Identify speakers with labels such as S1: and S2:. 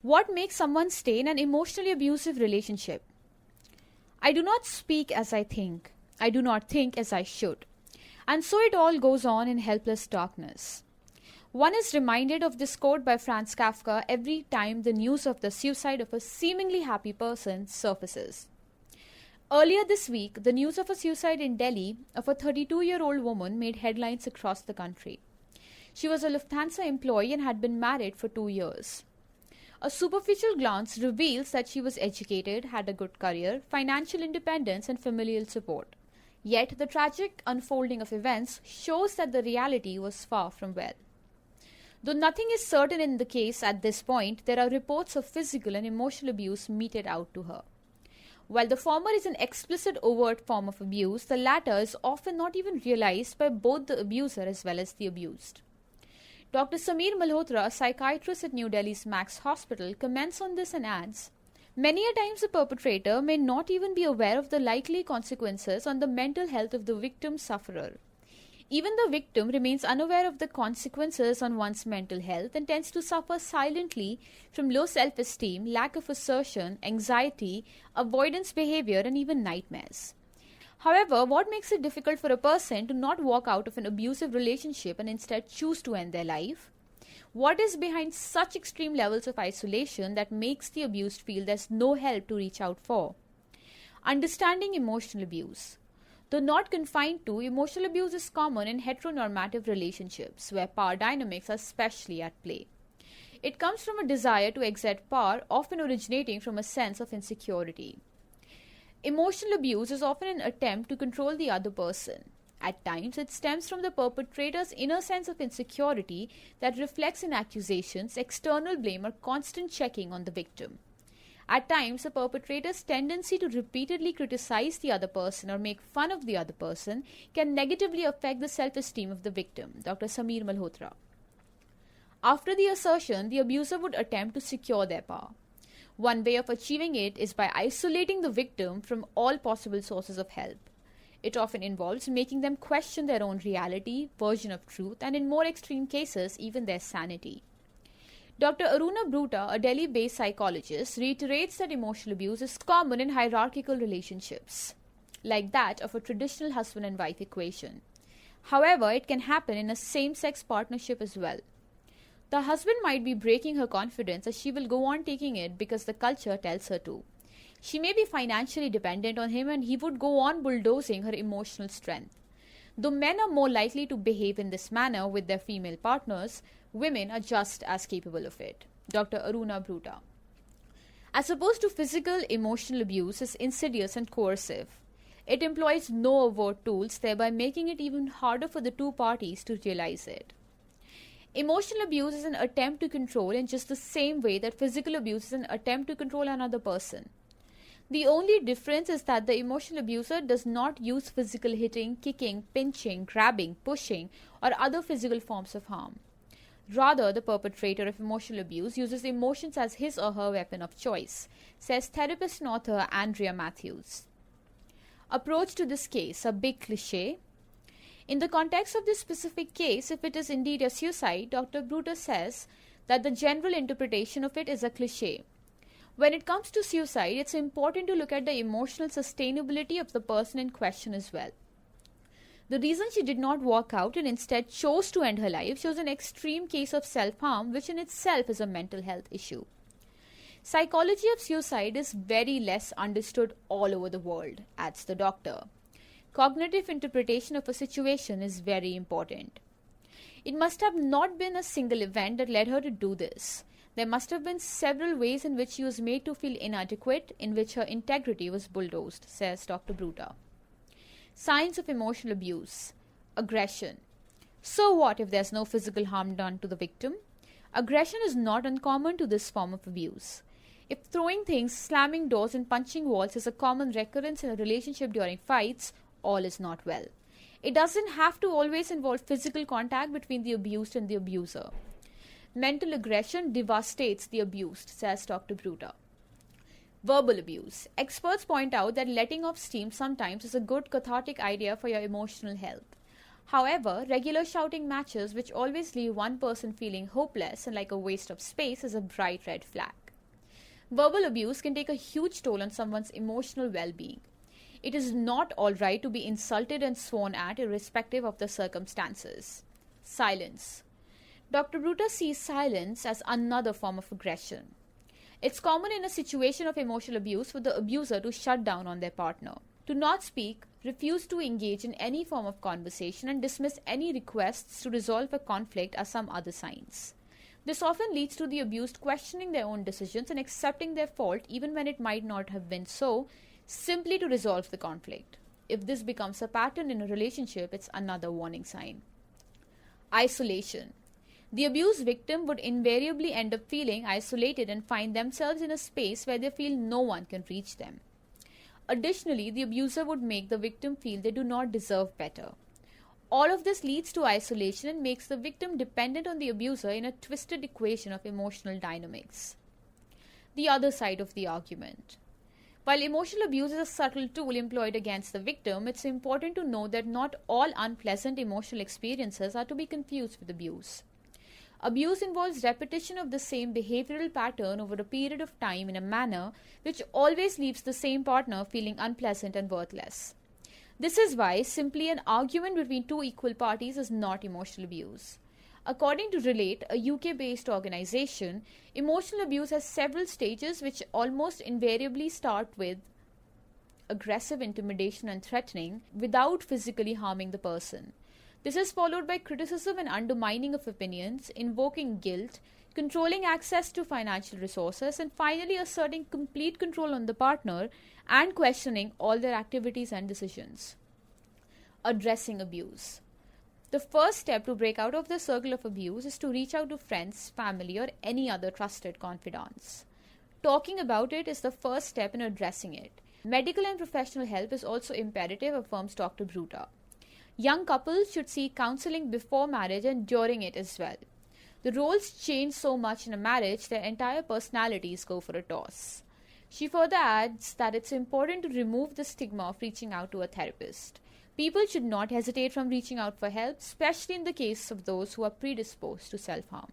S1: What makes someone stay in an emotionally abusive relationship? I do not speak as I think. I do not think as I should. And so it all goes on in helpless darkness. One is reminded of this quote by Franz Kafka every time the news of the suicide of a seemingly happy person surfaces. Earlier this week, the news of a suicide in Delhi of a 32-year-old woman made headlines across the country. She was a Lufthansa employee and had been married for 2 years. A superficial glance reveals that she was educated, had a good career, financial independence, and familial support. Yet, the tragic unfolding of events shows that the reality was far from well. Though nothing is certain in the case at this point, there are reports of physical and emotional abuse meted out to her. While the former is an explicit overt form of abuse, the latter is often not even realized by both the abuser as well as the abused. Dr. Sameer Malhotra, a psychiatrist at New Delhi's Max Hospital, comments on this and adds, "Many a times the perpetrator may not even be aware of the likely consequences on the mental health of the victim sufferer. Even the victim remains unaware of the consequences on one's mental health and tends to suffer silently from low self-esteem, lack of assertion, anxiety, avoidance behavior, and even nightmares." However, what makes it difficult for a person to not walk out of an abusive relationship and instead choose to end their life? What is behind such extreme levels of isolation that makes the abused feel there's no help to reach out for? Understanding emotional abuse. Though not confined to, emotional abuse is common in heteronormative relationships where power dynamics are especially at play. It comes from a desire to exert power, often originating from a sense of insecurity. Emotional abuse is often an attempt to control the other person. At times, it stems from the perpetrator's inner sense of insecurity that reflects in accusations, external blame, or constant checking on the victim. At times, a perpetrator's tendency to repeatedly criticize the other person or make fun of the other person can negatively affect the self-esteem of the victim, Dr. Sameer Malhotra. After the assertion, the abuser would attempt to secure their power. One way of achieving it is by isolating the victim from all possible sources of help. It often involves making them question their own reality, version of truth, and in more extreme cases, even their sanity. Dr. Aruna Bruta, a Delhi-based psychologist, reiterates that emotional abuse is common in hierarchical relationships, like that of a traditional husband and wife equation. However, it can happen in a same-sex partnership as well. The husband might be breaking her confidence as she will go on taking it because the culture tells her to. She may be financially dependent on him and he would go on bulldozing her emotional strength. Though men are more likely to behave in this manner with their female partners, women are just as capable of it. Dr. Aruna Bruta. As opposed to physical, emotional abuse is insidious and coercive. It employs no overt tools, thereby making it even harder for the two parties to realize it. Emotional abuse is an attempt to control in just the same way that physical abuse is an attempt to control another person. The only difference is that the emotional abuser does not use physical hitting, kicking, pinching, grabbing, pushing, or other physical forms of harm. Rather, the perpetrator of emotional abuse uses emotions as his or her weapon of choice, says therapist and author Andrea Matthews. Approach to this case, a big cliché. In the context of this specific case, if it is indeed a suicide, Dr. Brutus says that the general interpretation of it is a cliché. When it comes to suicide, it's important to look at the emotional sustainability of the person in question as well. The reason she did not walk out and instead chose to end her life shows an extreme case of self-harm, which in itself is a mental health issue. Psychology of suicide is very less understood all over the world, adds the doctor. Cognitive interpretation of a situation is very important. It must have not been a single event that led her to do this. There must have been several ways in which she was made to feel inadequate, in which her integrity was bulldozed, says Dr. Bruta. Signs of emotional abuse. Aggression. So what if there's no physical harm done to the victim? Aggression is not uncommon to this form of abuse. If throwing things, slamming doors, and punching walls is a common recurrence in a relationship during fights, all is not well. It doesn't have to always involve physical contact between the abused and the abuser. Mental aggression devastates the abused, says Dr. Bruta. Verbal abuse. Experts point out that letting off steam sometimes is a good cathartic idea for your emotional health. However, regular shouting matches which always leave one person feeling hopeless and like a waste of space is a bright red flag. Verbal abuse can take a huge toll on someone's emotional well-being. It is not all right to be insulted and sworn at irrespective of the circumstances. Silence. Dr. Bruta sees silence as another form of aggression. It's common in a situation of emotional abuse for the abuser to shut down on their partner, to not speak, refuse to engage in any form of conversation, and dismiss any requests to resolve a conflict as some other signs. This often leads to the abused questioning their own decisions and accepting their fault even when it might not have been so, simply to resolve the conflict. If this becomes a pattern in a relationship, it's another warning sign. Isolation. The abused victim would invariably end up feeling isolated and find themselves in a space where they feel no one can reach them. Additionally, the abuser would make the victim feel they do not deserve better. All of this leads to isolation and makes the victim dependent on the abuser in a twisted equation of emotional dynamics. The other side of the argument. While emotional abuse is a subtle tool employed against the victim, it's important to know that not all unpleasant emotional experiences are to be confused with abuse. Abuse involves repetition of the same behavioral pattern over a period of time in a manner which always leaves the same partner feeling unpleasant and worthless. This is why simply an argument between two equal parties is not emotional abuse. According to Relate, a UK-based organization, emotional abuse has several stages which almost invariably start with aggressive intimidation and threatening without physically harming the person. This is followed by criticism and undermining of opinions, invoking guilt, controlling access to financial resources, and finally asserting complete control on the partner and questioning all their activities and decisions. Addressing abuse. The first step to break out of the circle of abuse is to reach out to friends, family, or any other trusted confidants. Talking about it is the first step in addressing it. Medical and professional help is also imperative, affirms Dr. Bruta. Young couples should seek counseling before marriage and during it as well. The roles change so much in a marriage, their entire personalities go for a toss. She further adds that it's important to remove the stigma of reaching out to a therapist. People should not hesitate from reaching out for help, especially in the case of those who are predisposed to self-harm.